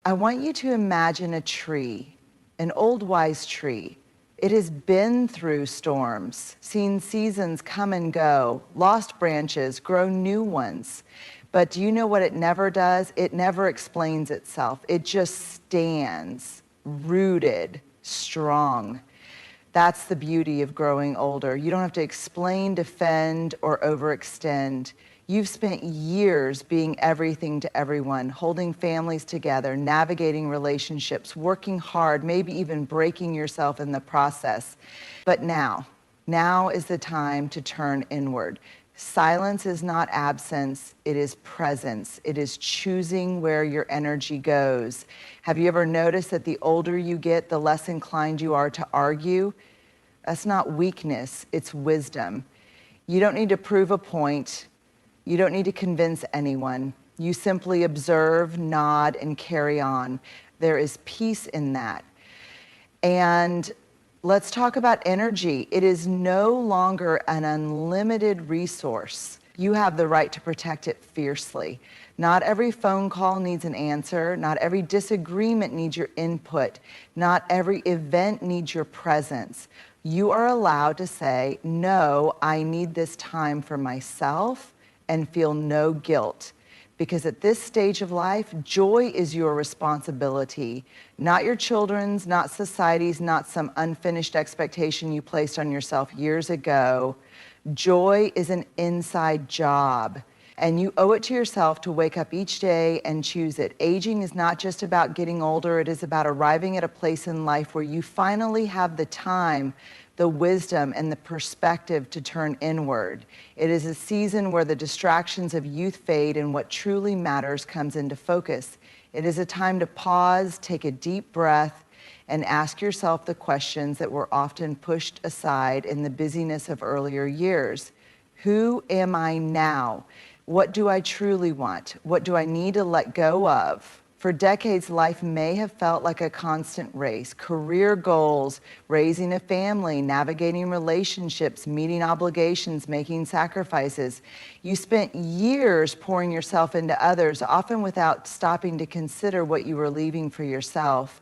I want you to imagine a tree, an old wise tree. It has been through storms, seen seasons come and go, lost branches, grow new ones. But do you know what it never does? It never explains itself. It just stands rooted, strong. That's the beauty of growing older. You don't have to explain, defend, or overextend. You've spent years being everything to everyone, holding families together, navigating relationships, working hard, maybe even breaking yourself in the process. But now is the time to turn inward. Silence is not absence, it is presence. It is choosing where your energy goes. Have you ever noticed that the older you get, the less inclined you are to argue? That's not weakness, it's wisdom. You don't need to prove a point. You don't need to convince anyone. You simply observe, nod, and carry on. There is peace in that. And let's talk about energy. It is no longer an unlimited resource. You have the right to protect it fiercely. Not every phone call needs an answer. Not every disagreement needs your input. Not every event needs your presence. You are allowed to say, no, I need this time for myself, and feel no guilt. Because at this stage of life, joy is your responsibility, not your children's, not society's, not some unfinished expectation you placed on yourself years ago. Joy is an inside job, and you owe it to yourself to wake up each day and choose it. Aging is not just about getting older, it is about arriving at a place in life where you finally have the time, the wisdom, and the perspective to turn inward. It is a season where the distractions of youth fade and what truly matters comes into focus. It is a time to pause, take a deep breath, and ask yourself the questions that were often pushed aside in the busyness of earlier years. Who am I now? What do I truly want? What do I need to let go of? For decades, life may have felt like a constant race. Career goals, raising a family, navigating relationships, meeting obligations, making sacrifices. You spent years pouring yourself into others, often without stopping to consider what you were leaving for yourself.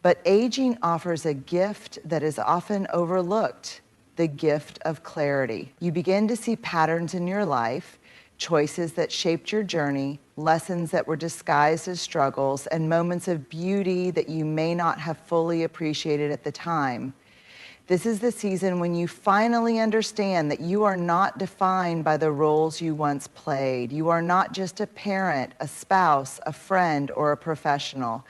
But aging offers a gift that is often overlooked, the gift of clarity. You begin to see patterns in your life, choices that shaped your journey, lessons that were disguised as struggles, and moments of beauty that you may not have fully appreciated at the time. This is the season when you finally understand that you are not defined by the roles you once played. You are not just a parent, a spouse, a friend, or a professional.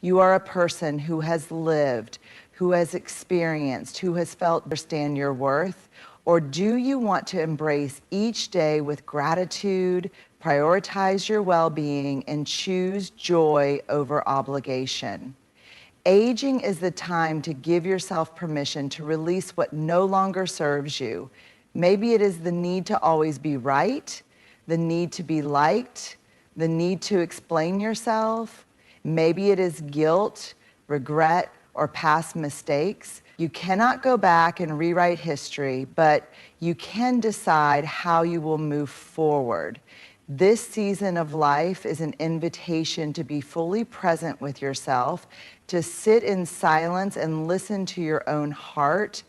You are a person who has lived, who has experienced, who has felt understand your worth. Or do you want to embrace each day with gratitude, prioritize your well-being, and choose joy over obligation? Aging is the time to give yourself permission to release what no longer serves you. Maybe it is the need to always be right, the need to be liked, the need to explain yourself. Maybe it is guilt, regret, or past mistakes. You cannot go back and rewrite history, but you can decide how you will move forward. This season of life is an invitation to be fully present with yourself, to sit in silence and listen to your own heart,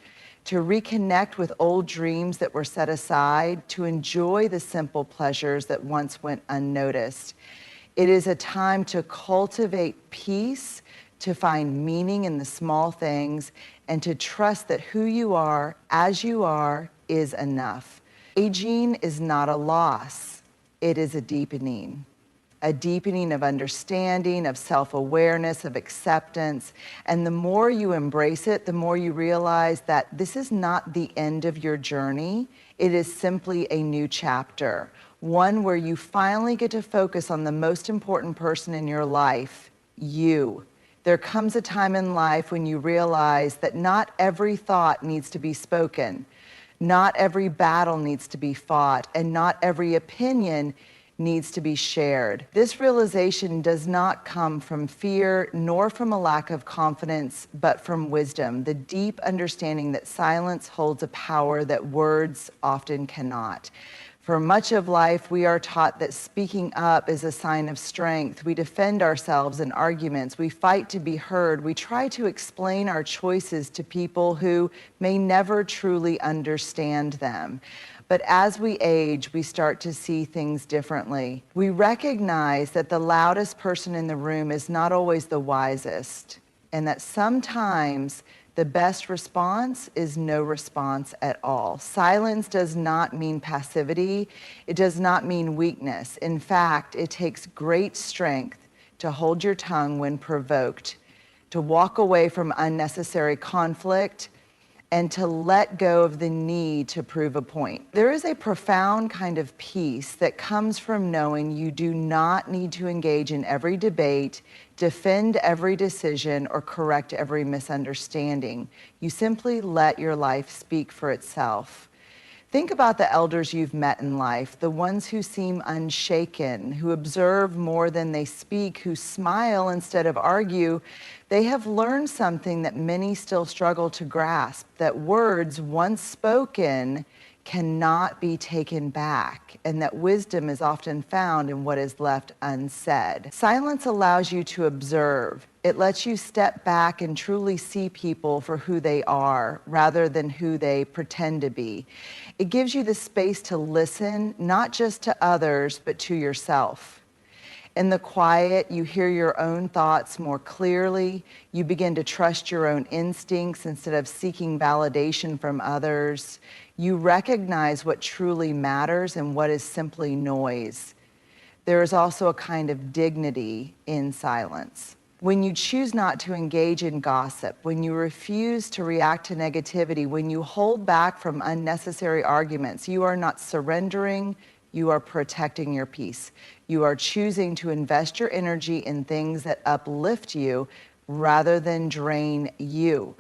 to reconnect with old dreams that were set aside, to enjoy the simple pleasures that once went unnoticed. It is a time to cultivate peace, to find meaning in the small things, and to trust that who you are, as you are, is enough. Aging is not a loss, it is a deepening of understanding, of self-awareness, of acceptance. And the more you embrace it, the more you realize that this is not the end of your journey. It is simply a new chapter, one where you finally get to focus on the most important person in your life, you. There comes a time in life when you realize that not every thought needs to be spoken, not every battle needs to be fought, and not every opinion needs to be shared. This realization does not come from fear nor from a lack of confidence, but from wisdom, the deep understanding that silence holds a power that words often cannot. For much of life, we are taught that speaking up is a sign of strength. We defend ourselves in arguments. We fight to be heard. We try to explain our choices to people who may never truly understand them. But as we age, we start to see things differently. We recognize that the loudest person in the room is not always the wisest, and that sometimes the best response is no response at all. Silence does not mean passivity. It does not mean weakness. In fact, it takes great strength to hold your tongue when provoked, to walk away from unnecessary conflict, and to let go of the need to prove a point. There is a profound kind of peace that comes from knowing you do not need to engage in every debate, defend every decision, or correct every misunderstanding. You simply let your life speak for itself. Think about the elders you've met in life, the ones who seem unshaken, who observe more than they speak, who smile instead of argue. They have learned something that many still struggle to grasp, that words once spoken cannot be taken back, and that wisdom is often found in what is left unsaid. Silence allows you to observe. It lets you step back and truly see people for who they are rather than who they pretend to be. It gives you the space to listen, not just to others, but to yourself. In the quiet, you hear your own thoughts more clearly. You begin to trust your own instincts instead of seeking validation from others. You recognize what truly matters and what is simply noise. There is also a kind of dignity in silence. When you choose not to engage in gossip, when you refuse to react to negativity, when you hold back from unnecessary arguments, you are not surrendering, you are protecting your peace. You are choosing to invest your energy in things that uplift you rather than drain you.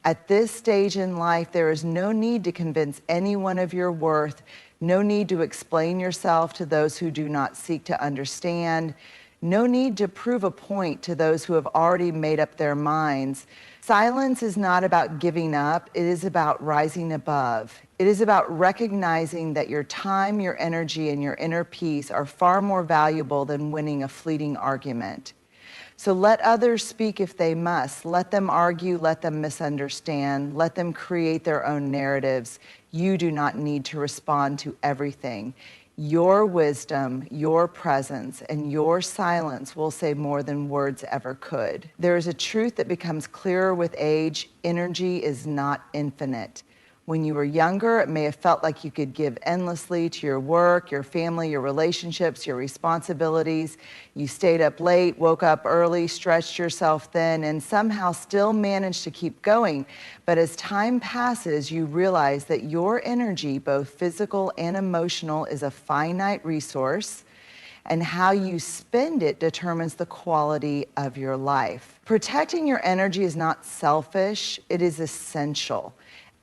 At this stage in life, there is no need to convince anyone of your worth, no need to explain yourself to those who do not seek to understand, no need to prove a point to those who have already made up their minds. Silence is not about giving up, it is about rising above. It is about recognizing that your time, your energy, and your inner peace are far more valuable than winning a fleeting argument. So let others speak if they must. Let them argue, let them misunderstand, let them create their own narratives. You do not need to respond to everything. Your wisdom, your presence, and your silence will say more than words ever could. There is a truth that becomes clearer with age. Energy is not infinite. When you were younger, it may have felt like you could give endlessly to your work, your family, your relationships, your responsibilities. You stayed up late, woke up early, stretched yourself thin, and somehow still managed to keep going. But as time passes, you realize that your energy, both physical and emotional, is a finite resource, and how you spend it determines the quality of your life. Protecting your energy is not selfish, it is essential.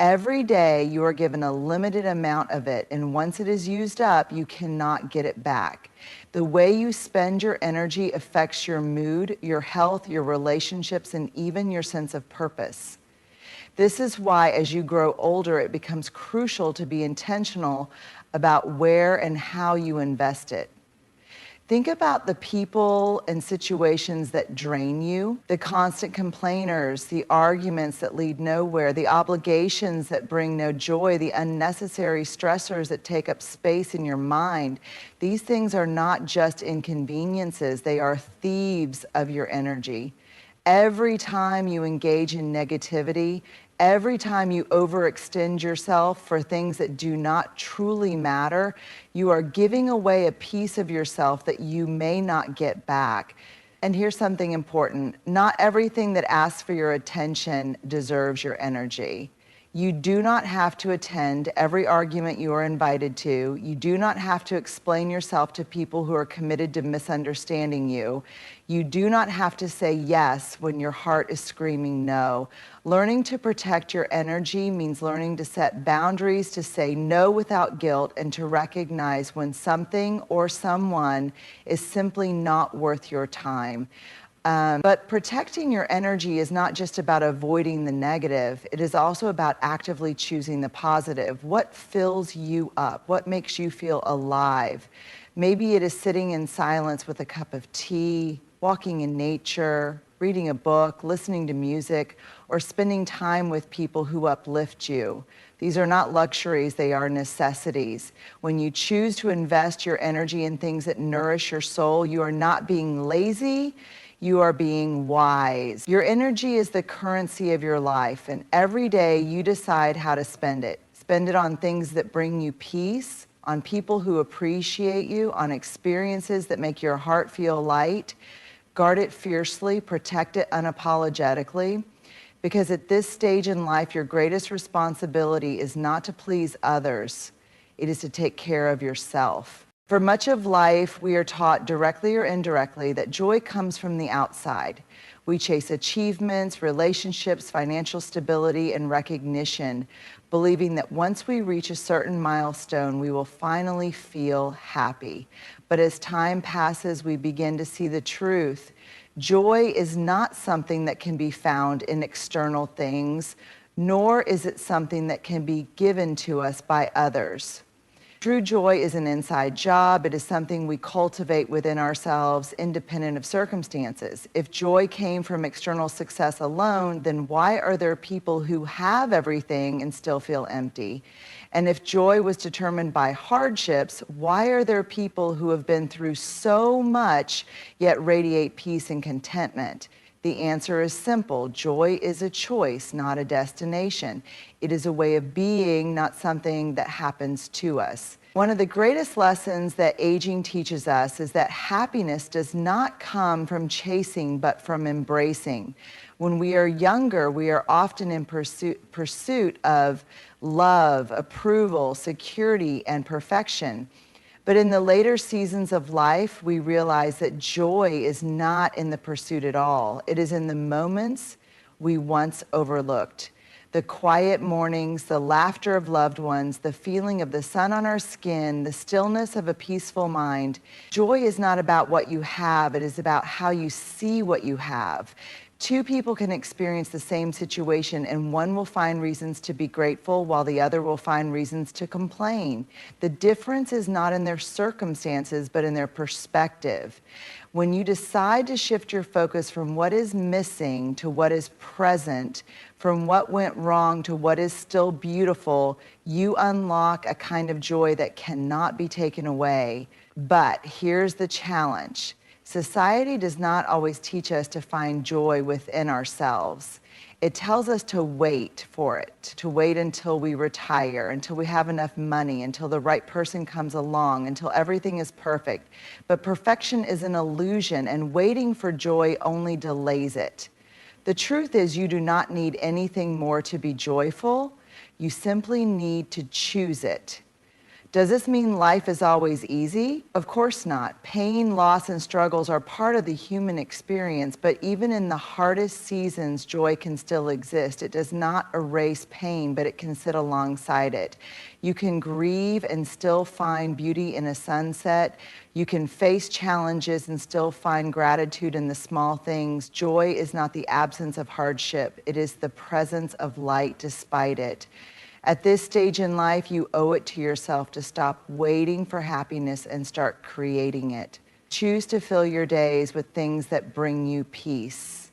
Every day you are given a limited amount of it, and once it is used up, you cannot get it back. The way you spend your energy affects your mood, your health, your relationships, and even your sense of purpose. This is why, as you grow older, it becomes crucial to be intentional about where and how you invest it. Think about the people and situations that drain you, the constant complainers, the arguments that lead nowhere, the obligations that bring no joy, the unnecessary stressors that take up space in your mind. These things are not just inconveniences, they are thieves of your energy. Every time you engage in negativity, every time you overextend yourself for things that do not truly matter, you are giving away a piece of yourself that you may not get back. And here's something important. Not everything that asks for your attention deserves your energy. You do not have to attend every argument you are invited to. You do not have to explain yourself to people who are committed to misunderstanding you. You do not have to say yes when your heart is screaming no. Learning to protect your energy means learning to set boundaries, to say no without guilt, and to recognize when something or someone is simply not worth your time. But protecting your energy is not just about avoiding the negative. It is also about actively choosing the positive. What fills you up? What makes you feel alive? Maybe it is sitting in silence with a cup of tea, walking in nature, reading a book, listening to music, or spending time with people who uplift you. These are not luxuries, they are necessities. When you choose to invest your energy in things that nourish your soul, you are not being lazy, you are being wise. Your energy is the currency of your life, and every day you decide how to spend it. Spend it on things that bring you peace, on people who appreciate you, on experiences that make your heart feel light. Guard it fiercely, protect it unapologetically, because at this stage in life, your greatest responsibility is not to please others, it is to take care of yourself. For much of life, we are taught directly or indirectly that joy comes from the outside. We chase achievements, relationships, financial stability, and recognition, believing that once we reach a certain milestone, we will finally feel happy. But as time passes, we begin to see the truth. Joy is not something that can be found in external things, nor is it something that can be given to us by others. True joy is an inside job. It is something we cultivate within ourselves, independent of circumstances. If joy came from external success alone, then why are there people who have everything and still feel empty? And if joy was determined by hardships, why are there people who have been through so much yet radiate peace and contentment? The answer is simple. Joy is a choice, not a destination. It is a way of being, not something that happens to us. One of the greatest lessons that aging teaches us is that happiness does not come from chasing, but from embracing. When we are younger, we are often in pursuit of love, approval, security, and perfection. But in the later seasons of life, we realize that joy is not in the pursuit at all. It is in the moments we once overlooked. The quiet mornings, the laughter of loved ones, the feeling of the sun on our skin, the stillness of a peaceful mind. Joy is not about what you have, it is about how you see what you have. Two people can experience the same situation, and one will find reasons to be grateful while the other will find reasons to complain. The difference is not in their circumstances, but in their perspective. When you decide to shift your focus from what is missing to what is present, from what went wrong to what is still beautiful, you unlock a kind of joy that cannot be taken away. But here's the challenge. Society does not always teach us to find joy within ourselves. It tells us to wait for it, to wait until we retire, until we have enough money, until the right person comes along, until everything is perfect. But perfection is an illusion, and waiting for joy only delays it. The truth is, you do not need anything more to be joyful. You simply need to choose it. Does this mean life is always easy? Of course not. Pain, loss, and struggles are part of the human experience, but even in the hardest seasons, joy can still exist. It does not erase pain, but it can sit alongside it. You can grieve and still find beauty in a sunset. You can face challenges and still find gratitude in the small things. Joy is not the absence of hardship. It is the presence of light despite it. At this stage in life, you owe it to yourself to stop waiting for happiness and start creating it. Choose to fill your days with things that bring you peace.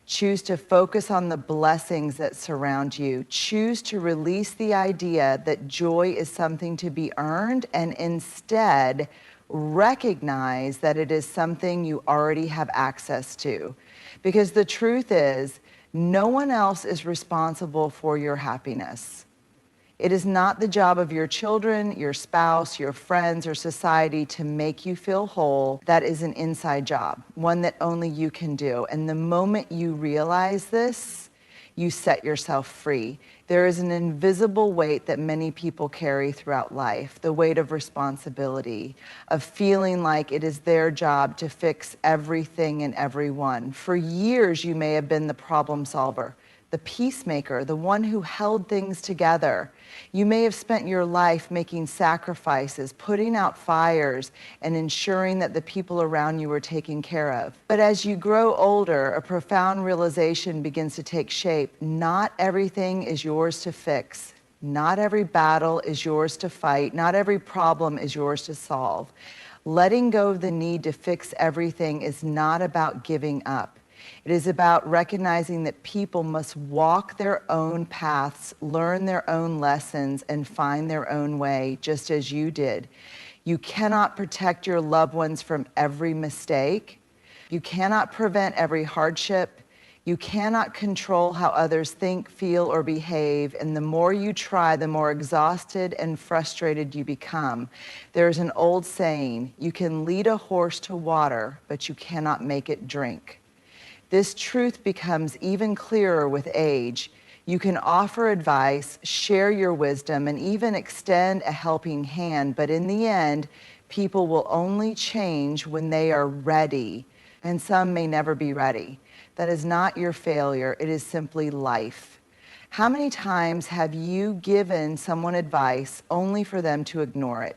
Choose to focus on the blessings that surround you. Choose to release the idea that joy is something to be earned, and instead recognize that it is something you already have access to. Because the truth is, no one else is responsible for your happiness. It is not the job of your children, your spouse, your friends, or society to make you feel whole. That is an inside job, one that only you can do. And the moment you realize this, you set yourself free. There is an invisible weight that many people carry throughout life, the weight of responsibility, of feeling like it is their job to fix everything and everyone. For years, you may have been the problem solver, the peacemaker, the one who held things together. You may have spent your life making sacrifices, putting out fires, and ensuring that the people around you were taken care of. But as you grow older, a profound realization begins to take shape. Not everything is yours to fix. Not every battle is yours to fight. Not every problem is yours to solve. Letting go of the need to fix everything is not about giving up. It is about recognizing that people must walk their own paths, learn their own lessons, and find their own way, just as you did. You cannot protect your loved ones from every mistake. You cannot prevent every hardship. You cannot control how others think, feel, or behave, and the more you try, the more exhausted and frustrated you become. There's an old saying, you can lead a horse to water, but you cannot make it drink. This truth becomes even clearer with age. You can offer advice, share your wisdom, and even extend a helping hand, but in the end, people will only change when they are ready, and some may never be ready. That is not your failure, it is simply life. How many times have you given someone advice only for them to ignore it?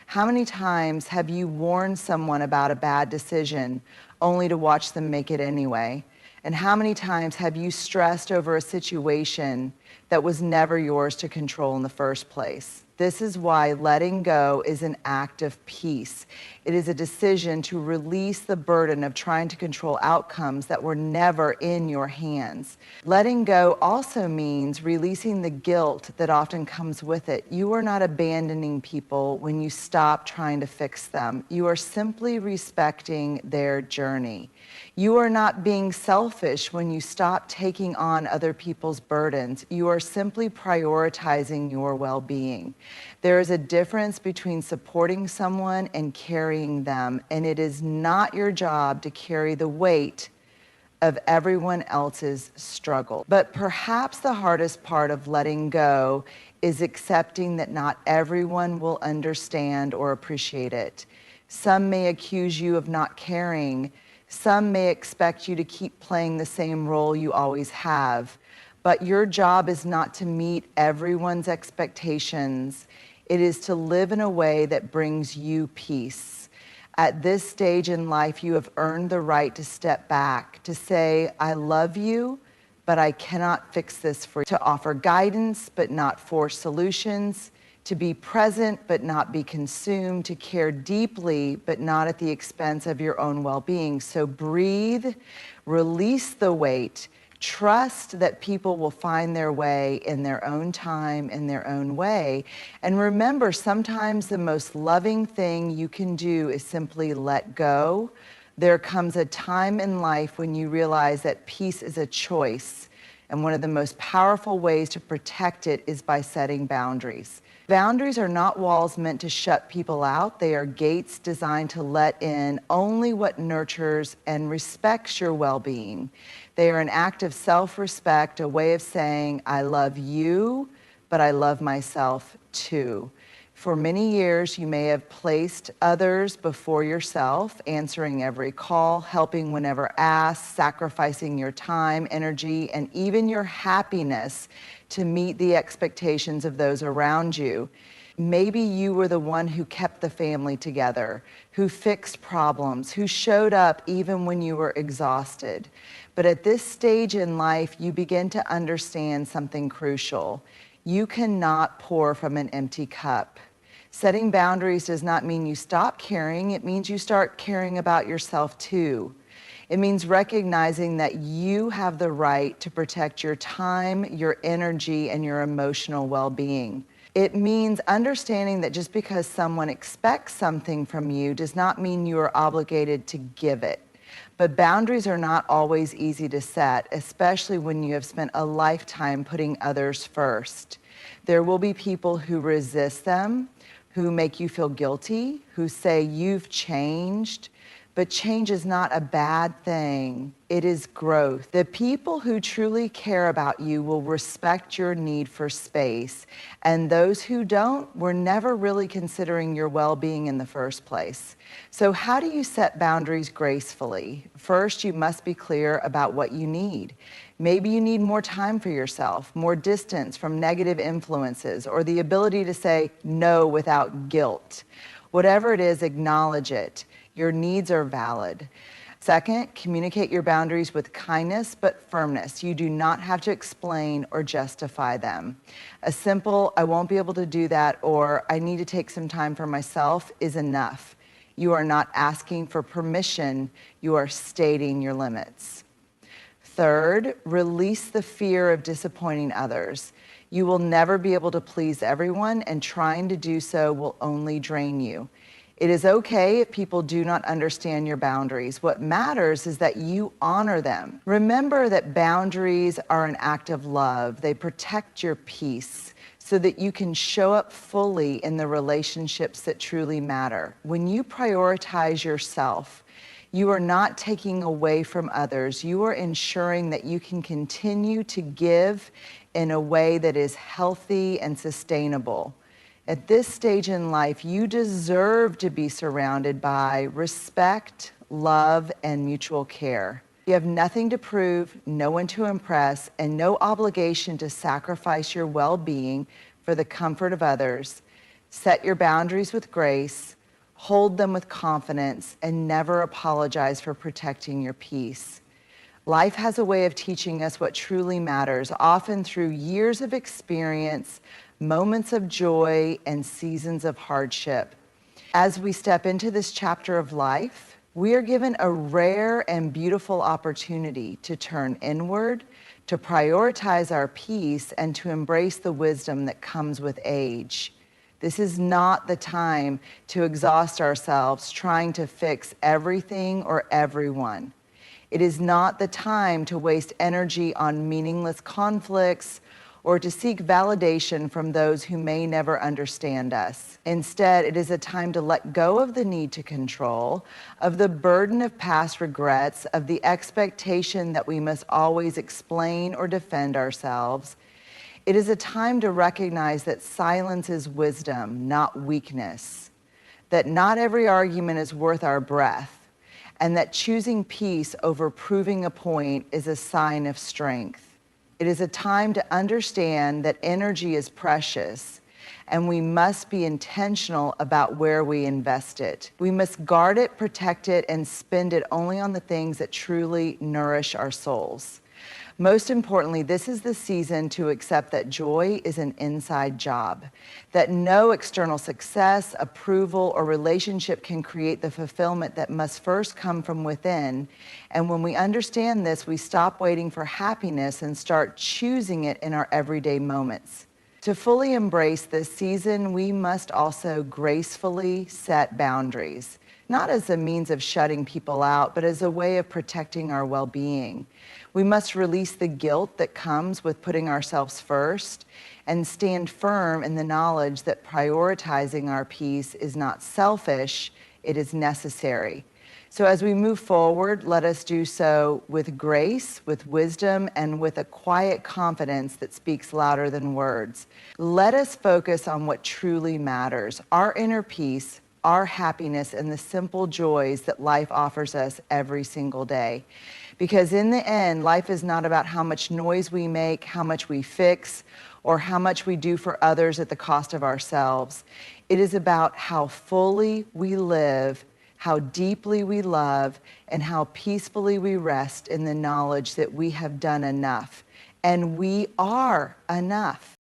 How many times have you warned someone about a bad decision only to watch them make it anyway? And how many times have you stressed over a situation that was never yours to control in the first place? This is why letting go is an act of peace. It is a decision to release the burden of trying to control outcomes that were never in your hands. Letting go also means releasing the guilt that often comes with it. You are not abandoning people when you stop trying to fix them. You are simply respecting their journey. You are not being selfish when you stop taking on other people's burdens. You are simply prioritizing your well-being. There is a difference between supporting someone and carrying them, and it is not your job to carry the weight of everyone else's struggle. But perhaps the hardest part of letting go is accepting that not everyone will understand or appreciate it. Some may accuse you of not caring. Some may expect you to keep playing the same role you always have. But your job is not to meet everyone's expectations. It is to live in a way that brings you peace. At this stage in life, you have earned the right to step back, to say, I love you, but I cannot fix this for you. To offer guidance, but not force solutions. To be present, but not be consumed. To care deeply, but not at the expense of your own well-being. So breathe, release the weight. Trust that people will find their way in their own time, in their own way. And remember, sometimes the most loving thing you can do is simply let go. There comes a time in life when you realize that peace is a choice. And one of the most powerful ways to protect it is by setting boundaries. Boundaries are not walls meant to shut people out. They are gates designed to let in only what nurtures and respects your well-being. They are an act of self-respect, a way of saying, I love you, but I love myself too. For many years, you may have placed others before yourself, answering every call, helping whenever asked, sacrificing your time, energy, and even your happiness to meet the expectations of those around you. Maybe you were the one who kept the family together, who fixed problems, who showed up even when you were exhausted. But at this stage in life, you begin to understand something crucial. You cannot pour from an empty cup. Setting boundaries does not mean you stop caring. It means you start caring about yourself too. It means recognizing that you have the right to protect your time, your energy, and your emotional well-being. It means understanding that just because someone expects something from you does not mean you are obligated to give it. But boundaries are not always easy to set, especially when you have spent a lifetime putting others first. There will be people who resist them, who make you feel guilty, who say you've changed. But change is not a bad thing. It is growth. The people who truly care about you will respect your need for space, and those who don't were never really considering your well-being in the first place. So how do you set boundaries gracefully? First, you must be clear about what you need. Maybe you need more time for yourself, more distance from negative influences, or the ability to say no without guilt. Whatever it is, acknowledge it. Your needs are valid. Second, communicate your boundaries with kindness but firmness. You do not have to explain or justify them. A simple, I won't be able to do that, or I need to take some time for myself is enough. You are not asking for permission, you are stating your limits. Third, release the fear of disappointing others. You will never be able to please everyone, and trying to do so will only drain you. It is okay if people do not understand your boundaries. What matters is that you honor them. Remember that boundaries are an act of love. They protect your peace so that you can show up fully in the relationships that truly matter. When you prioritize yourself, you are not taking away from others. You are ensuring that you can continue to give in a way that is healthy and sustainable. At this stage in life, you deserve to be surrounded by respect, love, and mutual care. You have nothing to prove, no one to impress, and no obligation to sacrifice your well-being for the comfort of others. Set your boundaries with grace, hold them with confidence, and never apologize for protecting your peace. Life has a way of teaching us what truly matters, often through years of experience, moments of joy, and seasons of hardship. As we step into this chapter of life, we are given a rare and beautiful opportunity to turn inward, to prioritize our peace, and to embrace the wisdom that comes with age. This is not the time to exhaust ourselves trying to fix everything or everyone. It is not the time to waste energy on meaningless conflicts or to seek validation from those who may never understand us. Instead, it is a time to let go of the need to control, of the burden of past regrets, of the expectation that we must always explain or defend ourselves. It is a time to recognize that silence is wisdom, not weakness, that not every argument is worth our breath, and that choosing peace over proving a point is a sign of strength. It is a time to understand that energy is precious, and we must be intentional about where we invest it. We must guard it, protect it, and spend it only on the things that truly nourish our souls. Most importantly, this is the season to accept that joy is an inside job, that no external success, approval, or relationship can create the fulfillment that must first come from within. And when we understand this, we stop waiting for happiness and start choosing it in our everyday moments. To fully embrace this season, we must also gracefully set boundaries, not as a means of shutting people out, but as a way of protecting our well-being. We must release the guilt that comes with putting ourselves first and stand firm in the knowledge that prioritizing our peace is not selfish, it is necessary. So as we move forward, let us do so with grace, with wisdom, and with a quiet confidence that speaks louder than words. Let us focus on what truly matters, our inner peace, our happiness, and the simple joys that life offers us every single day. Because in the end, life is not about how much noise we make, how much we fix, or how much we do for others at the cost of ourselves. It is about how fully we live, how deeply we love, and how peacefully we rest in the knowledge that we have done enough. And we are enough.